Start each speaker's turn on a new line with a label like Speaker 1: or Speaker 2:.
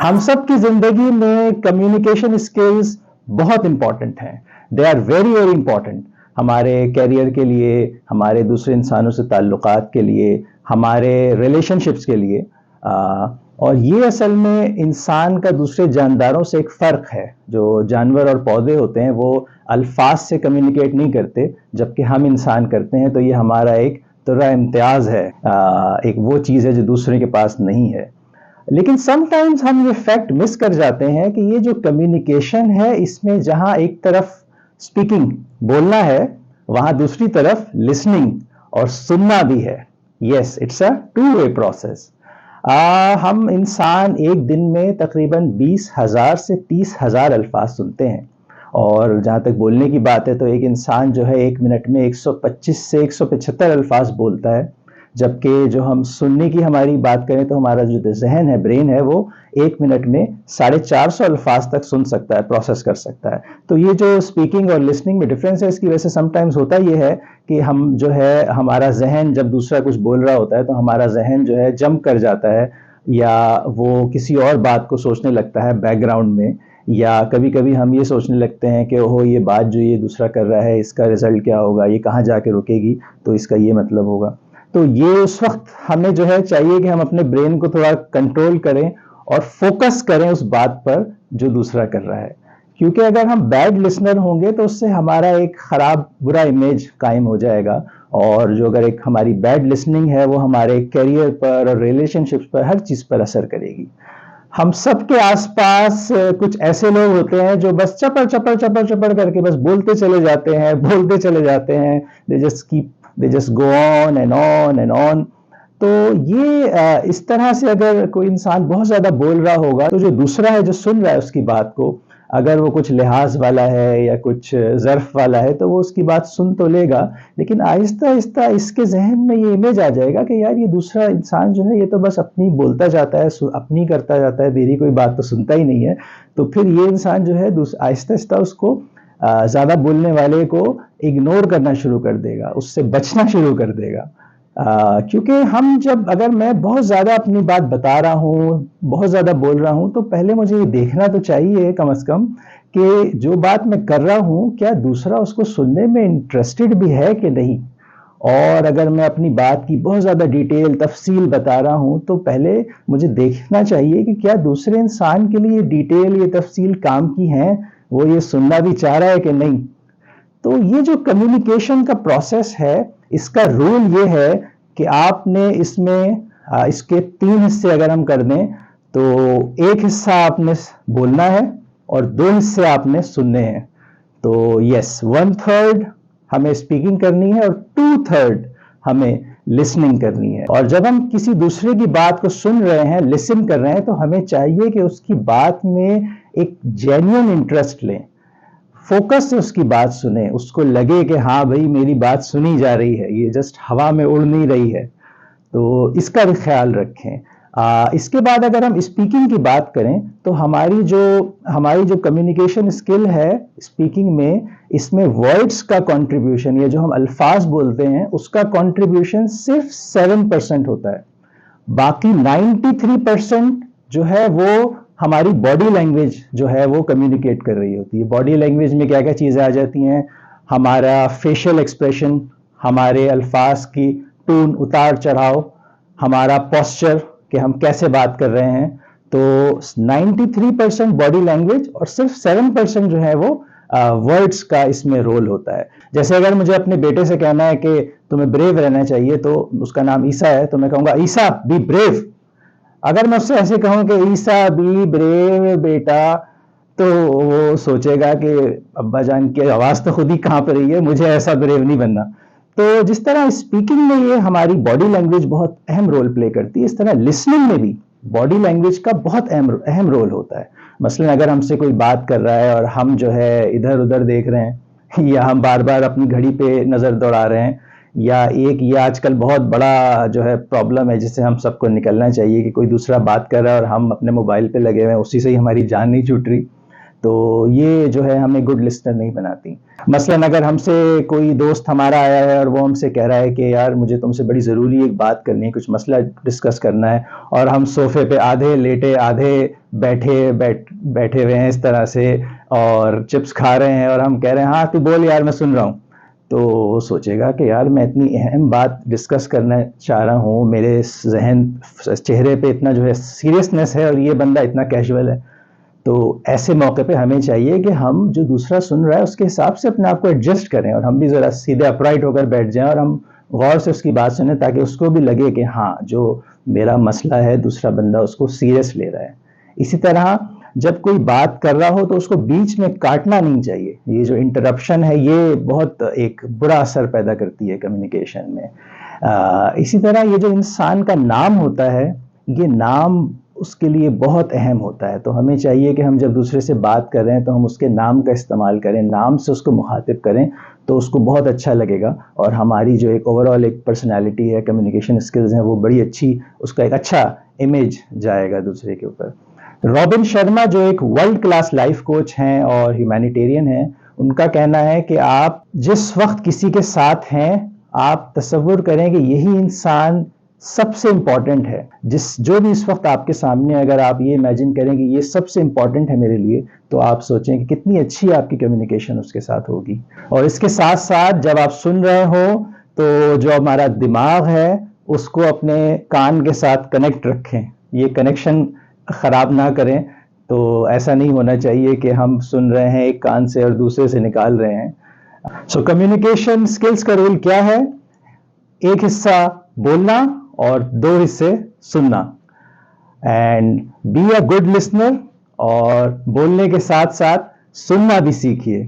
Speaker 1: ہم سب کی زندگی میں کمیونیکیشن اسکلز بہت امپورٹنٹ ہیں. They are very very important. ہمارے کیریئر کے لیے، ہمارے دوسرے انسانوں سے تعلقات کے لیے، ہمارے ریلیشن شپس کے لیے. اور یہ اصل میں انسان کا دوسرے جانداروں سے ایک فرق ہے. جو جانور اور پودے ہوتے ہیں وہ الفاظ سے کمیونیکیٹ نہیں کرتے، جبکہ ہم انسان کرتے ہیں. تو یہ ہمارا ایک طرح امتیاز ہے، ایک وہ چیز ہے جو دوسرے کے پاس نہیں ہے. لیکن سم ٹائمز ہم یہ فیکٹ مس کر جاتے ہیں کہ یہ جو کمیونیکیشن ہے، اس میں جہاں ایک طرف اسپیکنگ بولنا ہے، وہاں دوسری طرف لسننگ اور سننا بھی ہے. Yes, it's a two way process. ہم انسان ایک دن میں تقریباً 20,000 سے 30,000 الفاظ سنتے ہیں، اور جہاں تک بولنے کی بات ہے تو ایک انسان جو ہے ایک منٹ میں 125 سے 175 الفاظ بولتا ہے. جبکہ جو ہم سننے کی ہماری بات کریں تو ہمارا جو ذہن ہے، برین ہے، وہ ایک منٹ میں 450 الفاظ تک سن سکتا ہے، پروسیس کر سکتا ہے. تو یہ جو اسپیکنگ اور لسننگ میں ڈفرینس ہے، اس کی وجہ سے سم ٹائمز ہوتا یہ ہے کہ ہم جو ہے، ہمارا ذہن جب دوسرا کچھ بول رہا ہوتا ہے تو ہمارا ذہن جو ہے جمپ کر جاتا ہے، یا وہ کسی اور بات کو سوچنے لگتا ہے بیک گراؤنڈ میں. یا کبھی کبھی ہم یہ سوچنے لگتے ہیں کہ اوہ، یہ بات جو یہ دوسرا کر رہا ہے، اس کا رزلٹ کیا ہوگا، یہ کہاں جا کے رکے گی، تو اس کا یہ مطلب ہوگا. تو یہ اس وقت ہمیں جو ہے چاہیے کہ ہم اپنے برین کو تھوڑا کنٹرول کریں اور فوکس کریں اس بات پر جو دوسرا کر رہا ہے. کیونکہ اگر ہم بیڈ لسنر ہوں گے تو اس سے ہمارا ایک خراب برا امیج قائم ہو جائے گا. اور جو اگر ایک ہماری بیڈ لسننگ ہے، وہ ہمارے کیریئر پر اور ریلیشن شپس پر، ہر چیز پر اثر کرے گی. ہم سب کے آس پاس کچھ ایسے لوگ ہوتے ہیں جو بس چپڑ چپڑ چپڑ چپڑ کر کے بس بولتے چلے جاتے ہیں، بولتے چلے جاتے ہیں. They just go on and on and on. تو یہ اس طرح سے اگر کوئی انسان بہت زیادہ بول رہا ہوگا تو جو دوسرا ہے، جو سن رہا ہے اس کی بات کو، اگر وہ کچھ لحاظ والا ہے یا کچھ ظرف والا ہے تو وہ اس کی بات سن تو لے گا، لیکن آہستہ آہستہ اس کے ذہن میں یہ امیج آ جائے گا کہ یار یہ دوسرا انسان جو ہے یہ تو بس اپنی بولتا جاتا ہے، اپنی کرتا جاتا ہے، میری کوئی بات تو سنتا ہی نہیں ہے. تو پھر یہ انسان جو ہے آہستہ آہستہ اس کو زیادہ بولنے والے کو اگنور کرنا شروع کر دے گا، اس سے بچنا شروع کر دے گا. کیونکہ اگر میں بہت زیادہ اپنی بات بتا رہا ہوں، بہت زیادہ بول رہا ہوں، تو پہلے مجھے یہ دیکھنا تو چاہیے کم از کم کہ جو بات میں کر رہا ہوں کیا دوسرا اس کو سننے میں انٹرسٹڈ بھی ہے کہ نہیں. اور اگر میں اپنی بات کی بہت زیادہ ڈیٹیل تفصیل بتا رہا ہوں تو پہلے مجھے دیکھنا چاہیے کہ کیا دوسرے انسان کے لیے یہ ڈیٹیل، یہ تفصیل کام کی ہیں، وہ یہ سننا بھی چاہ رہا ہے کہ نہیں. تو یہ جو کمیونیکیشن کا پروسیس ہے، اس کا رول یہ ہے کہ آپ نے اس کے 3 حصے اگر ہم کر دیں تو ایک حصہ آپ نے بولنا ہے اور 2 حصے آپ نے سننے ہیں. تو یس، 1/3 ہمیں اسپیکنگ کرنی ہے اور 2/3 ہمیں لسننگ کرنی ہے. اور جب ہم کسی دوسرے کی بات کو سن رہے ہیں، لسن کر رہے ہیں، تو ہمیں چاہیے کہ اس کی بات میں ایک جینیون انٹرسٹ لیں، فوکس سے اس کی بات سنیں، اس کو لگے کہ ہاں بھائی میری بات سنی جا رہی ہے، یہ جسٹ ہوا میں اڑ نہیں رہی ہے. تو اس کا بھی خیال رکھیں. اس کے بعد اگر ہم اسپیکنگ کی بات کریں تو ہماری جو کمیونیکیشن اسکل ہے اسپیکنگ میں، اس میں ورڈز کا کنٹریبیوشن، یہ جو ہم الفاظ بولتے ہیں اس کا کنٹریبیوشن صرف 7% ہوتا ہے. باقی 93% جو ہے وہ ہماری باڈی لینگویج جو ہے وہ کمیونیکیٹ کر رہی ہوتی ہے. باڈی لینگویج میں کیا کیا چیزیں آ جاتی ہیں؟ ہمارا فیشل ایکسپریشن، ہمارے الفاظ کی ٹون، اتار چڑھاؤ، ہمارا پوسچر کہ ہم کیسے بات کر رہے ہیں. تو 93% باڈی لینگویج اور صرف 7% جو ہے وہ ورڈز کا اس میں رول ہوتا ہے. جیسے اگر مجھے اپنے بیٹے سے کہنا ہے کہ تمہیں بریو رہنا چاہیے، تو اس کا نام عیسیٰ ہے، تو میں کہوں گا عیسیٰ بی بریو. اگر میں اس سے ایسے کہوں کہ عیسیٰ بی بریو بیٹا، تو وہ سوچے گا کہ ابا جان کی آواز تو خود ہی کہاں پر رہی ہے، مجھے ایسا بریو نہیں بننا. تو جس طرح اسپیکنگ میں یہ ہماری باڈی لینگویج بہت اہم رول پلے کرتی ہے، اس طرح لسننگ میں بھی باڈی لینگویج کا بہت اہم رول ہوتا ہے. مثلا اگر ہم سے کوئی بات کر رہا ہے اور ہم جو ہے ادھر ادھر دیکھ رہے ہیں، یا ہم بار بار اپنی گھڑی پہ نظر دوڑا رہے ہیں، یا یہ آج کل بہت بڑا جو ہے پرابلم ہے جس سے ہم سب کو نکلنا چاہیے کہ کوئی دوسرا بات کر رہا ہے اور ہم اپنے موبائل پہ لگے ہوئے ہیں، اسی سے ہی ہماری جان نہیں چھوٹ رہی. تو یہ جو ہے ہمیں گڈ لسنر نہیں بناتی. مثلاً اگر ہم سے کوئی دوست ہمارا آیا ہے اور وہ ہم سے کہہ رہا ہے کہ یار مجھے تم سے بڑی ضروری ایک بات کرنی ہے, کچھ مسئلہ ڈسکس کرنا ہے, اور ہم صوفے پہ آدھے لیٹے آدھے بیٹھے ہوئے ہیں اس طرح سے, اور چپس کھا رہے ہیں, اور ہم کہہ رہے ہیں ہاں تو بول یار میں سن رہا ہوں, تو وہ سوچے گا کہ یار میں اتنی اہم بات ڈسکس کرنا چاہ رہا ہوں, میرے ذہن چہرے پہ اتنا جو ہے سیریسنس ہے, اور یہ بندہ اتنا کیجول ہے. تو ایسے موقع پہ ہمیں چاہیے کہ ہم جو دوسرا سن رہا ہے اس کے حساب سے اپنے آپ کو ایڈجسٹ کریں, اور ہم بھی ذرا سیدھے اپرائٹ ہو کر بیٹھ جائیں, اور ہم غور سے اس کی بات سنیں, تاکہ اس کو بھی لگے کہ ہاں جو میرا مسئلہ ہے دوسرا بندہ اس کو سیریس لے رہا ہے. اسی طرح جب کوئی بات کر رہا ہو تو اس کو بیچ میں کاٹنا نہیں چاہیے. یہ جو انٹرپشن ہے یہ بہت ایک برا اثر پیدا کرتی ہے کمیونیکیشن میں. اسی طرح یہ جو انسان کا نام ہوتا ہے, یہ نام اس کے لیے بہت اہم ہوتا ہے. تو ہمیں چاہیے کہ ہم جب دوسرے سے بات کر رہے ہیں تو ہم اس کے نام کا استعمال کریں, نام سے اس کو مخاطب کریں, تو اس کو بہت اچھا لگے گا, اور ہماری جو ایک اوور آل ایک پرسنالٹی ہے, کمیونیکیشن اسکلز ہیں, وہ بڑی اچھی, اس کا ایک اچھا امیج جائے گا دوسرے کے اوپر. رابن شرما جو ایک ورلڈ کلاس لائف کوچ ہیں اور ہیومینیٹیرین ہیں, ان کا کہنا ہے کہ آپ جس وقت کسی کے ساتھ ہیں آپ تصور کریں کہ یہی انسان سب سے امپورٹنٹ ہے. جو بھی اس وقت آپ کے سامنے, اگر آپ یہ امیجن کریں کہ یہ سب سے امپورٹنٹ ہے میرے لیے, تو آپ سوچیں کہ کتنی اچھی آپ کی کمیونیکیشن اس کے ساتھ ہوگی. اور اس کے ساتھ ساتھ جب آپ سن رہے ہو تو جو ہمارا دماغ ہے اس کو اپنے کان کے ساتھ کنیکٹ رکھیں, یہ کنیکشن خراب نہ کریں. تو ایسا نہیں ہونا چاہیے کہ ہم سن رہے ہیں ایک کان سے اور دوسرے سے نکال رہے ہیں. سو کمیونیکیشن اسکلز کا رول کیا ہے؟ ایک حصہ بولنا اور 2 حصے سننا. And be a good listener, اور بولنے کے ساتھ ساتھ سننا بھی سیکھیے.